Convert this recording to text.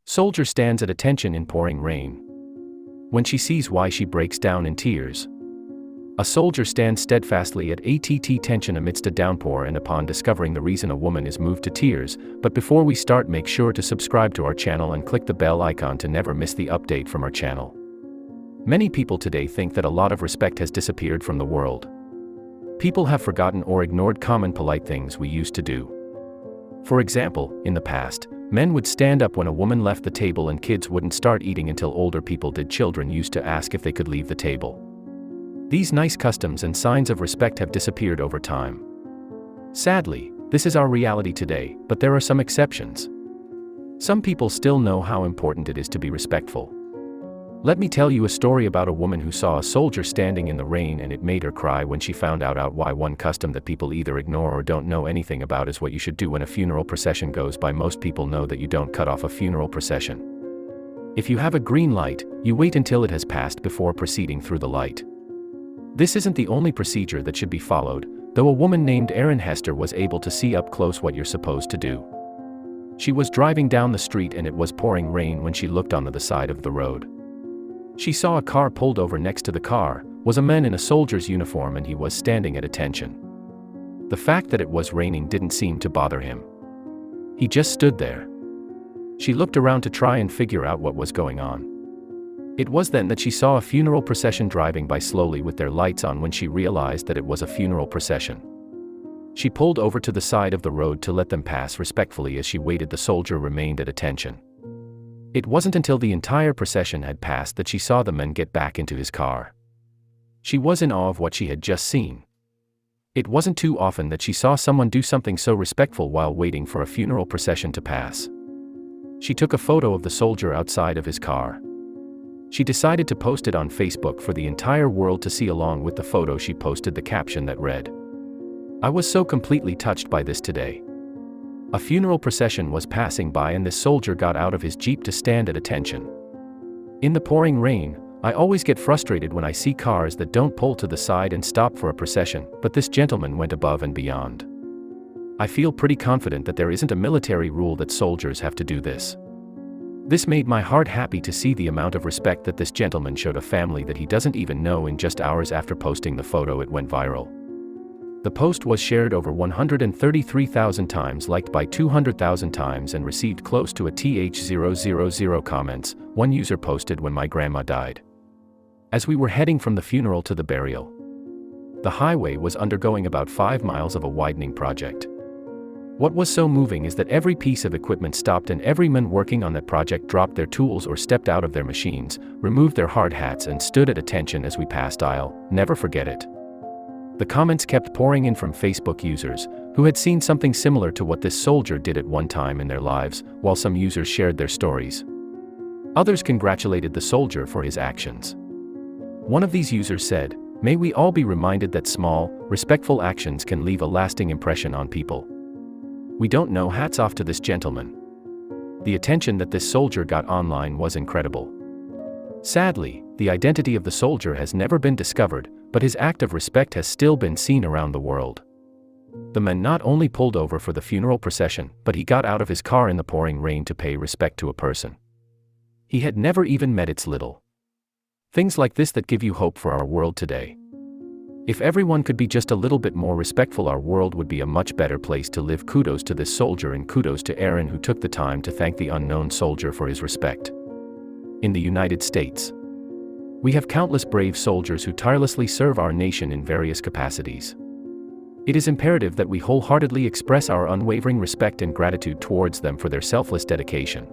Soldier stands at attention in pouring rain. When she sees why, she breaks down in tears. A soldier stands steadfastly at attention amidst a downpour, and upon discovering the reason, a woman is moved to tears. But before we start, make sure to subscribe to our channel and click the bell icon to never miss the update from our channel. Many people today think that a lot of respect has disappeared from the world. People have forgotten or ignored common polite things we used to do. For example, in the past, men would stand up when a woman left the table, and kids wouldn't start eating until older people did. Children used to ask if they could leave the table. These nice customs and signs of respect have disappeared over time. Sadly, this is our reality today, but there are some exceptions. Some people still know how important it is to be respectful. Let me tell you a story about a woman who saw a soldier standing in the rain, and it made her cry when she found out why. One custom that people either ignore or don't know anything about is what you should do when a funeral procession goes by. Most people know that you don't cut off a funeral procession. If you have a green light, you wait until it has passed before proceeding through the light. This isn't the only procedure that should be followed, though a woman named Erin Hester was able to see up close what you're supposed to do. She was driving down the street and it was pouring rain when she looked on the side of the road. She saw a car pulled over. Next to the car was a man in a soldier's uniform, and he was standing at attention. The fact that it was raining didn't seem to bother him. He just stood there. She looked around to try and figure out what was going on. It was then that she saw a funeral procession driving by slowly with their lights on. When she realized that it was a funeral procession, she pulled over to the side of the road to let them pass respectfully. As she waited, the soldier remained at attention. It wasn't until the entire procession had passed that she saw the man get back into his car. She was in awe of what she had just seen. It wasn't too often that she saw someone do something so respectful while waiting for a funeral procession to pass. She took a photo of the soldier outside of his car. She decided to post it on Facebook for the entire world to see. Along with the photo, she posted the caption that read, "I was so completely touched by this today. A funeral procession was passing by, and this soldier got out of his Jeep to stand at attention. In the pouring rain, I always get frustrated when I see cars that don't pull to the side and stop for a procession, but this gentleman went above and beyond. I feel pretty confident that there isn't a military rule that soldiers have to do this. This made my heart happy to see the amount of respect that this gentleman showed a family that he doesn't even know." In just hours after posting the photo, it went viral. The post was shared over 133,000 times, liked by 200,000 times, and received close to a 000 comments. One user posted, "When my grandma died, as we were heading from the funeral to the burial, the highway was undergoing about 5 miles of a widening project. What was so moving is that every piece of equipment stopped, and every man working on that project dropped their tools or stepped out of their machines, removed their hard hats, and stood at attention as we passed. I'll never forget it." The comments kept pouring in from Facebook users who had seen something similar to what this soldier did at one time in their lives, while some users shared their stories. Others congratulated the soldier for his actions. One of these users said, "May we all be reminded that small, respectful actions can leave a lasting impression on people. We don't know." Hats off to this gentleman. The attention that this soldier got online was incredible. Sadly, the identity of the soldier has never been discovered, but his act of respect has still been seen around the world. The man not only pulled over for the funeral procession, but he got out of his car in the pouring rain to pay respect to a person he had never even met. It's little things like this that give you hope for our world today. If everyone could be just a little bit more respectful, our world would be a much better place to live. Kudos to this soldier, and kudos to Erin, who took the time to thank the unknown soldier for his respect. In the United States, we have countless brave soldiers who tirelessly serve our nation in various capacities. It is imperative that we wholeheartedly express our unwavering respect and gratitude towards them for their selfless dedication.